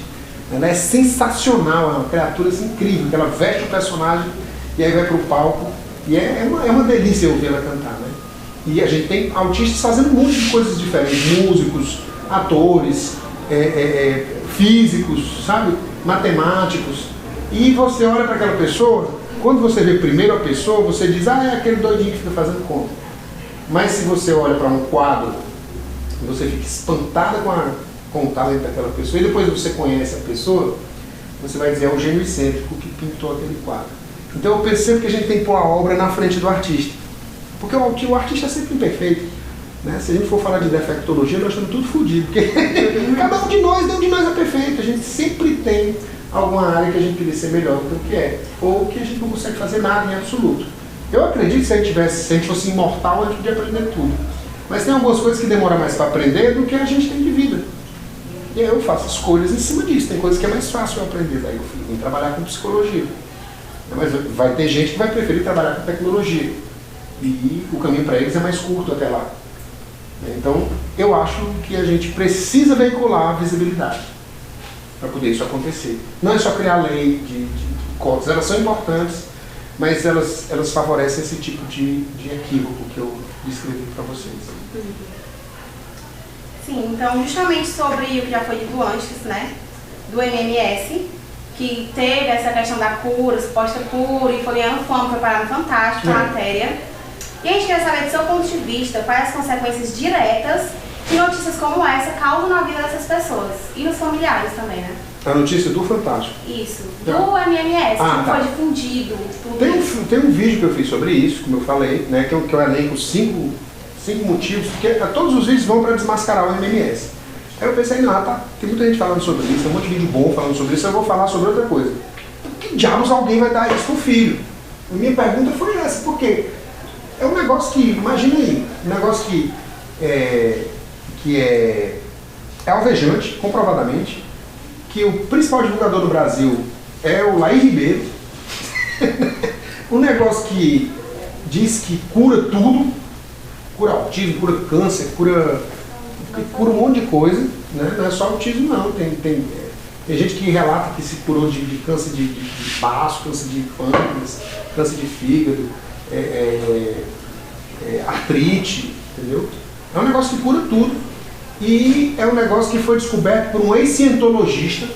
ela é sensacional, é uma criatura assim, incrível, que ela veste o personagem e aí vai para o palco, e é uma delícia ouvir ela cantar, né? E a gente tem autistas fazendo um monte de coisas diferentes, músicos, atores, físicos, sabe? Matemáticos. E você olha para aquela pessoa, quando você vê primeiro a pessoa, você diz, é aquele doidinho que fica fazendo conta. Mas se você olha para um quadro, você fica espantada com o talento daquela pessoa, e depois você conhece a pessoa, você vai dizer, é o gênio excêntrico que pintou aquele quadro. Então eu percebo que a gente tem que pôr a obra na frente do artista. Porque o artista é sempre imperfeito. Né? Se a gente for falar de defectologia, nós estamos tudo fodidos. Porque cada um de nós é perfeito. A gente sempre tem alguma área que a gente queria ser melhor do que é. Ou que a gente não consegue fazer nada em absoluto. Eu acredito que se a gente fosse imortal, a gente podia aprender tudo. Mas tem algumas coisas que demoram mais para aprender do que a gente tem de vida. E aí eu faço escolhas em cima disso. Tem coisas que é mais fácil eu aprender. Daí eu vim trabalhar com psicologia. Mas vai ter gente que vai preferir trabalhar com tecnologia. E o caminho para eles é mais curto até lá. Então, eu acho que a gente precisa veicular a visibilidade para poder isso acontecer. Não é só criar lei de cotas, elas são importantes, mas elas favorecem esse tipo de equívoco que eu descrevi para vocês. Sim, então justamente sobre o que já foi dito antes, né, do MMS, que teve essa questão da cura, suposta cura, e foi ganhando fama, foi parar no Fantástico, a matéria. E a gente quer saber, do seu ponto de vista, quais as consequências diretas que notícias como essa causam na vida dessas pessoas e nos familiares também, né? A notícia do Fantástico. Isso, do MMS, que tá. foi difundido. Tem um vídeo que eu fiz sobre isso, como eu falei, né, que eu elenco 5 motivos, porque todos os vídeos vão para desmascarar o MMS. Aí eu pensei, não, tá, tem muita gente falando sobre isso, tem um monte de vídeo bom falando sobre isso, eu vou falar sobre outra coisa. Que diabos alguém vai dar isso pro filho? A minha pergunta foi essa, porque é um negócio que, imagina aí, um negócio que é alvejante, comprovadamente, que o principal divulgador do Brasil é o Laí Ribeiro, um negócio que diz que cura tudo, cura autismo, cura câncer, cura um monte de coisa, né? Não é só autismo não, tem gente que relata que se curou de câncer de baço, câncer de pâncreas, câncer de fígado, artrite, entendeu? É um negócio que cura tudo. E é um negócio que foi descoberto por um ex-cientologista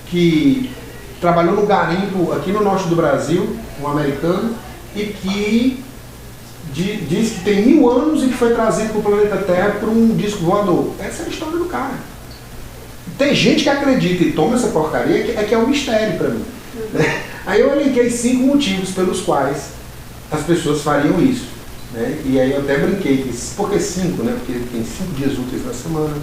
que trabalhou no garimpo aqui no norte do Brasil, um americano, e que diz que tem 1000 anos e que foi trazido para o planeta Terra por um disco voador. Essa é a história do cara. Tem gente que acredita e toma essa porcaria que é um mistério para mim. Né? Aí eu elenquei 5 motivos pelos quais as pessoas fariam isso. Né? E aí eu até brinquei, por que 5? Né? Porque tem 5 dias úteis na semana,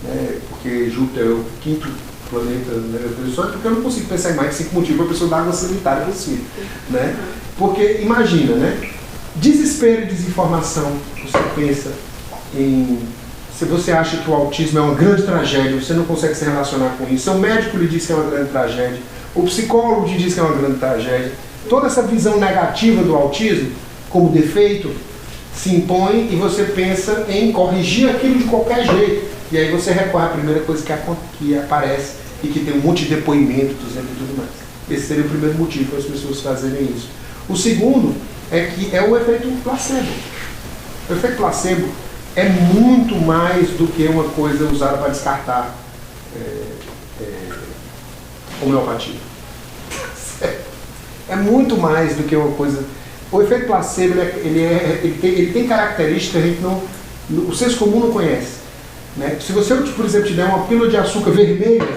né? Porque Júpiter é o 5º planeta, né? Só porque eu não consigo pensar em mais de 5 motivos para a pessoa dar água sanitária para o filho. Né? Porque imagina, né? Desespero e desinformação, você pensa em... Se você acha que o autismo é uma grande tragédia, você não consegue se relacionar com isso, seu médico lhe diz que é uma grande tragédia, o psicólogo lhe diz que é uma grande tragédia, toda essa visão negativa do autismo como defeito se impõe e você pensa em corrigir aquilo de qualquer jeito. E aí você recorre à primeira coisa que aparece e que tem um monte de depoimento dizendo e tudo mais. Esse seria o primeiro motivo para as pessoas fazerem isso. O segundo é que é o efeito placebo. O efeito placebo é muito mais do que uma coisa usada para descartar homeopatia. É muito mais do que uma coisa... O efeito placebo ele tem características que a gente o senso comum não conhece. Né? Se você, por exemplo, te der uma pílula de açúcar vermelha,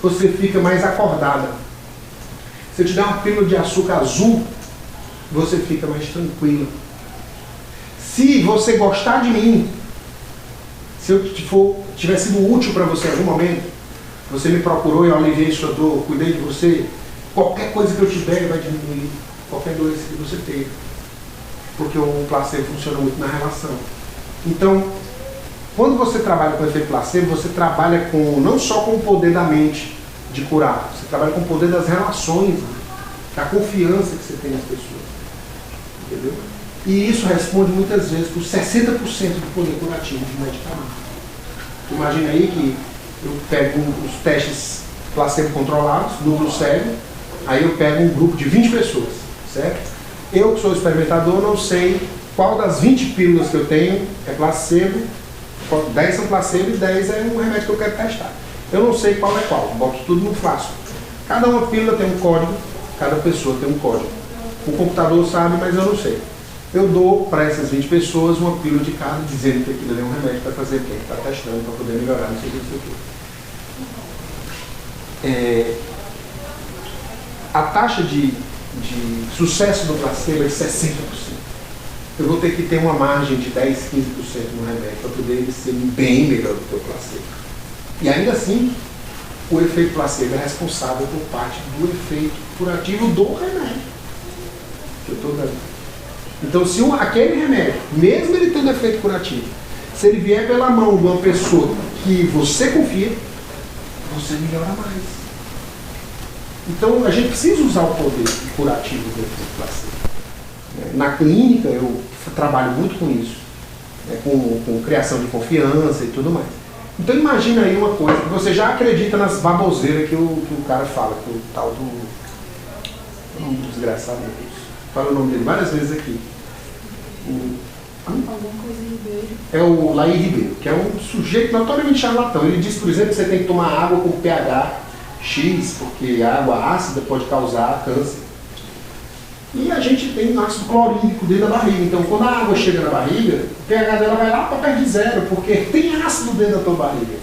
você fica mais acordada. Se eu te der uma pílula de açúcar azul, você fica mais tranquila. Se você gostar de mim, se eu tiver sido útil para você em algum momento, você me procurou e eu aliviei sua dor, cuidei de você, qualquer coisa que eu te der vai diminuir qualquer doença que você tenha. Porque o placebo funciona muito na relação. Então, quando você trabalha com o efeito placebo, você trabalha não só com o poder da mente de curar, você trabalha com o poder das relações, da confiança que você tem nas pessoas. Entendeu? E isso responde muitas vezes por 60% do poder curativo de medicamento. Imagina aí que eu pego os testes placebo controlados, núcleo cego, aí eu pego um grupo de 20 pessoas, certo? Eu que sou experimentador não sei qual das 20 pílulas que eu tenho é placebo, 10 são placebo e 10 é um remédio que eu quero testar. Eu não sei qual é qual, boto tudo no frasco. Cada uma pílula tem um código, cada pessoa tem um código. O computador sabe, mas eu não sei. Eu dou para essas 20 pessoas uma pílula de cada, dizendo que aquilo é um remédio para fazer o quê? Está testando, para poder melhorar, não sei o que, não sei o quê. A taxa de sucesso do placebo é de 60%. Eu vou ter que ter uma margem de 10, 15% no remédio para poder ele ser bem melhor do que o placebo. E ainda assim, o efeito placebo é responsável por parte do efeito curativo do remédio que eu estou dando. Então, se aquele remédio, mesmo ele tendo efeito curativo, se ele vier pela mão de uma pessoa que você confia, você melhora mais. Então, a gente precisa usar o poder curativo do efeito placebo. Na clínica, eu trabalho muito com isso, né, com criação de confiança e tudo mais. Então, imagina aí uma coisa, que você já acredita nas baboseiras que o cara fala, que o tal do desgraçado é isso. Fala o nome dele várias vezes aqui. É o Laí Ribeiro, que é um sujeito notoriamente charlatão. Ele diz, por exemplo, que você tem que tomar água com pH X, porque a água ácida pode causar câncer. E a gente tem ácido clorídrico dentro da barriga. Então, quando a água chega na barriga, o pH dela vai lá para perto de zero, porque tem ácido dentro da tua barriga.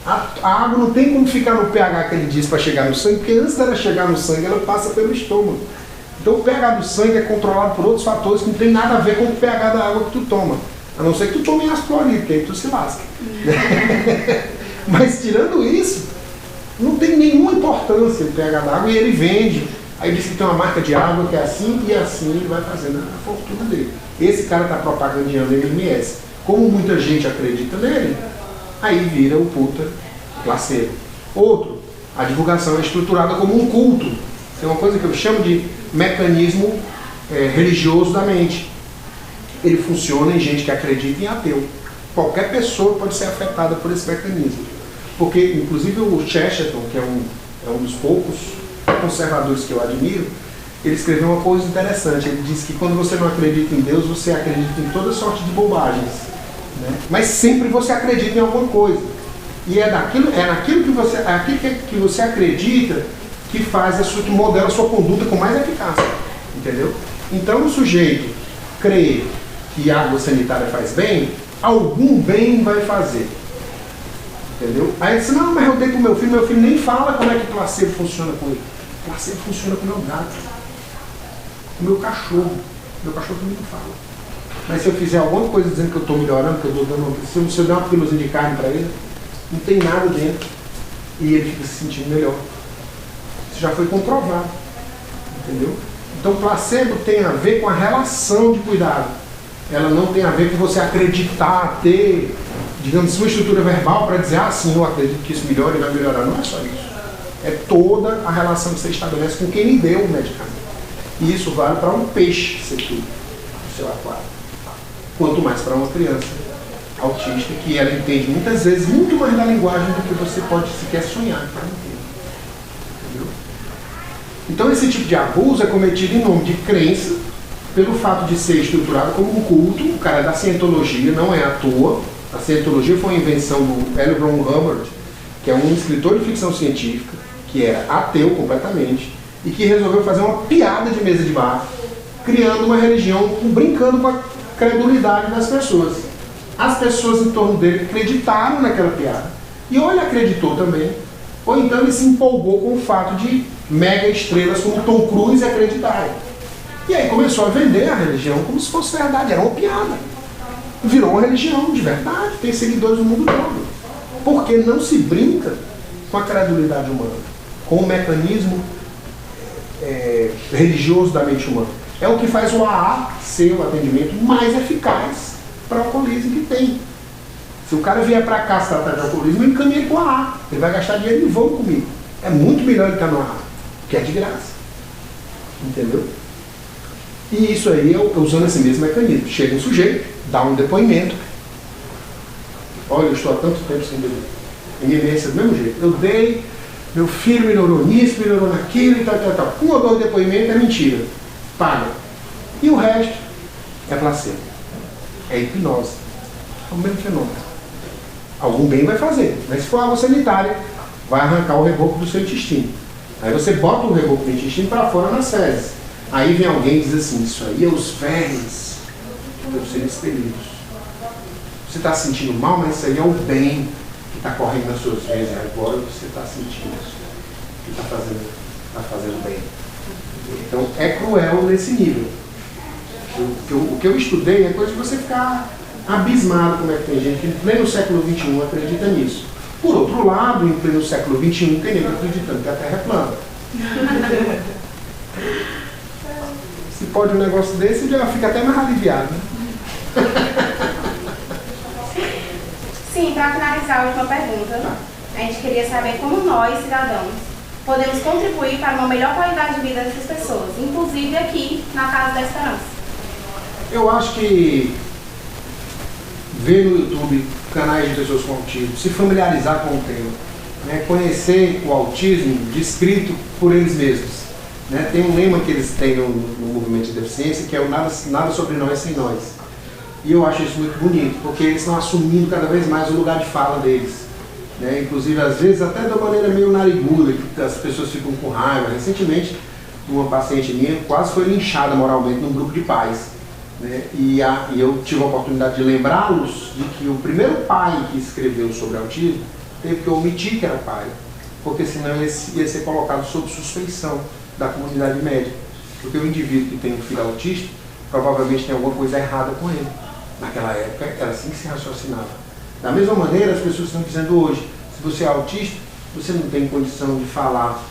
A água não tem como ficar no pH que ele diz para chegar no sangue, porque antes dela chegar no sangue, ela passa pelo estômago. Então, o pH do sangue é controlado por outros fatores que não tem nada a ver com o pH da água que tu toma. A não ser que tu tome ácido clorídrico, aí tu se lasca. Mas, tirando isso, não tem nenhuma importância o pH da água e ele vende. Aí diz que tem uma marca de água que é assim e assim ele vai fazendo a fortuna dele. Esse cara está propagandeando MMS. Como muita gente acredita nele, aí vira o puta placebo. Outro, a divulgação é estruturada como um culto. É uma coisa que eu chamo de mecanismo religioso da mente. Ele funciona em gente que acredita em ateu. Qualquer pessoa pode ser afetada por esse mecanismo. Porque, inclusive, o Chesterton, que é um dos poucos conservadores que eu admiro, ele escreveu uma coisa interessante. Ele disse que quando você não acredita em Deus, você acredita em toda sorte de bobagens, né? Mas sempre você acredita em alguma coisa. E é naquilo que você acredita que que modela a sua conduta com mais eficácia. Entendeu? Então, o sujeito crê que a água sanitária faz bem, algum bem vai fazer. Entendeu? Aí ele disse, não, mas eu dei pro meu filho nem fala como é que placebo funciona com ele. Placebo funciona com o meu gato, com o meu cachorro. Meu cachorro também não fala. Mas se eu fizer alguma coisa dizendo que eu estou melhorando, que eu estou dando, se eu der uma pílulazinha de carne para ele, não tem nada dentro. E ele fica se sentindo melhor. Isso já foi comprovado. Entendeu? Então placebo tem a ver com a relação de cuidado. Ela não tem a ver com você acreditar, ter, digamos, uma estrutura verbal para dizer, sim, eu acredito que isso melhora e vai melhorar. Não é só isso. É toda a relação que você estabelece com quem lhe deu o medicamento. E isso vale para um peixe sequer no seu aquário. Quanto mais para uma criança autista, que ela entende muitas vezes muito mais da linguagem do que você pode sequer sonhar para entender. Entendeu? Então esse tipo de abuso é cometido em nome de crença, pelo fato de ser estruturado como um culto. O cara é da cientologia, não é à toa. A cientologia foi uma invenção do L. Ron Hubbard, que é um escritor de ficção científica, que era ateu completamente, e que resolveu fazer uma piada de mesa de bar, criando uma religião, brincando com a credulidade das pessoas. As pessoas em torno dele acreditaram naquela piada. E ou ele acreditou também, ou então ele se empolgou com o fato de mega estrelas como Tom Cruise acreditarem. E aí começou a vender a religião como se fosse verdade, era uma piada. Virou uma religião de verdade, tem seguidores no mundo todo. Porque não se brinca com a credulidade humana, com o mecanismo religioso da mente humana. É o que faz o AA ser o atendimento mais eficaz para o alcoolismo que tem. Se o cara vier para cá se tratar de alcoolismo, eu encaminho ele para o AA. Ele vai gastar dinheiro e vão comigo. É muito melhor ele estar no AA, que é de graça. Entendeu? E isso aí é usando esse mesmo mecanismo. Chega um sujeito, dá um depoimento. Olha, eu estou há tanto tempo sem beber. MMS é do mesmo jeito. Eu dei, meu filho melhorou nisso, melhorou naquilo e tal. Um ou dois depoimentos é mentira. Paga. E o resto é placebo. É hipnose. É o mesmo fenômeno. Algum bem vai fazer. Mas se for água sanitária, vai arrancar o reboco do seu intestino. Aí você bota o reboco do intestino para fora nas fezes. Aí vem alguém e diz assim, isso aí é os vermes que devem ser expelidos. Você está se sentindo mal, mas isso aí é o bem que está correndo nas suas veias. Agora você está sentindo isso. Que está fazendo bem. Então é cruel nesse nível. O que eu estudei é coisa de você ficar abismado como é que tem gente que em pleno século XXI acredita nisso. Por outro lado, em pleno século XXI, tem gente acreditando que a Terra é plana. Se pode um negócio desse, já fica até mais aliviado. Né? Sim, para finalizar a última pergunta, a gente queria saber como nós, cidadãos, podemos contribuir para uma melhor qualidade de vida dessas pessoas, inclusive aqui na Casa da Esperança. Eu acho que ver no YouTube canais de pessoas com autismo, se familiarizar com o tema, né, conhecer o autismo descrito por eles mesmos. Né, tem um lema que eles têm no movimento de deficiência, que é o nada sobre nós sem nós. E eu acho isso muito bonito, porque eles estão assumindo cada vez mais o lugar de fala deles. Né? Inclusive, às vezes, até de uma maneira meio nariguda, que as pessoas ficam com raiva. Recentemente, uma paciente minha quase foi linchada moralmente num grupo de pais. Né? E eu tive a oportunidade de lembrá-los de que o primeiro pai que escreveu sobre autismo teve que omitir que era pai, porque senão ele ia ser colocado sob suspeição da comunidade médica. Porque o indivíduo que tem um filho autista provavelmente tem alguma coisa errada com ele. Naquela época era assim que se raciocinava. Da mesma maneira, as pessoas estão dizendo hoje, se você é autista, você não tem condição de falar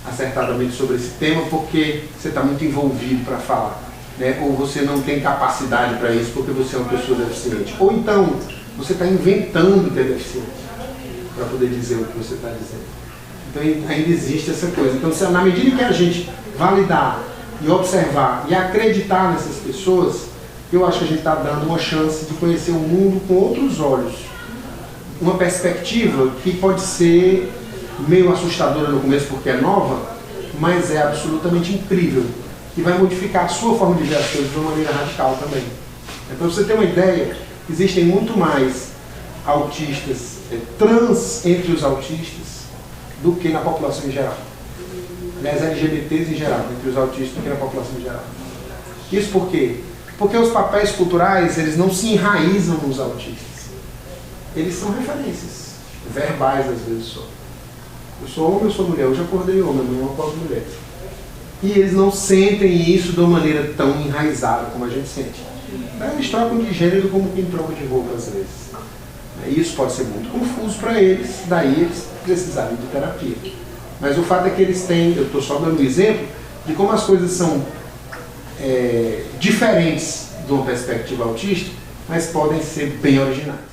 acertadamente sobre esse tema porque você está muito envolvido para falar, né? Ou você não tem capacidade para isso porque você é uma pessoa deficiente. Ou então, você está inventando que é deficiente para poder dizer o que você está dizendo. Então ainda existe essa coisa. Então, na medida que a gente validar e observar e acreditar nessas pessoas, eu acho que a gente está dando uma chance de conhecer o mundo com outros olhos. Uma perspectiva que pode ser meio assustadora no começo porque é nova, mas é absolutamente incrível, que vai modificar a sua forma de ver as coisas de uma maneira radical também. Para você ter uma ideia, existem muito mais autistas trans entre os autistas do que na população em geral. Aliás, LGBTs em geral, entre os autistas do que na população em geral. Isso por quê? Porque os papéis culturais, eles não se enraizam nos autistas. Eles são referências, verbais às vezes só. Eu sou homem, eu sou mulher, eu já acordei homem, amanhã eu acordo mulher. E eles não sentem isso de uma maneira tão enraizada como a gente sente. Eles trocam de gênero como quem troca de roupa às vezes. Isso pode ser muito confuso para eles, daí eles precisarem de terapia. Mas o fato é que eles têm, eu estou só dando um exemplo de como as coisas são diferentes de uma perspectiva autista, mas podem ser bem originais.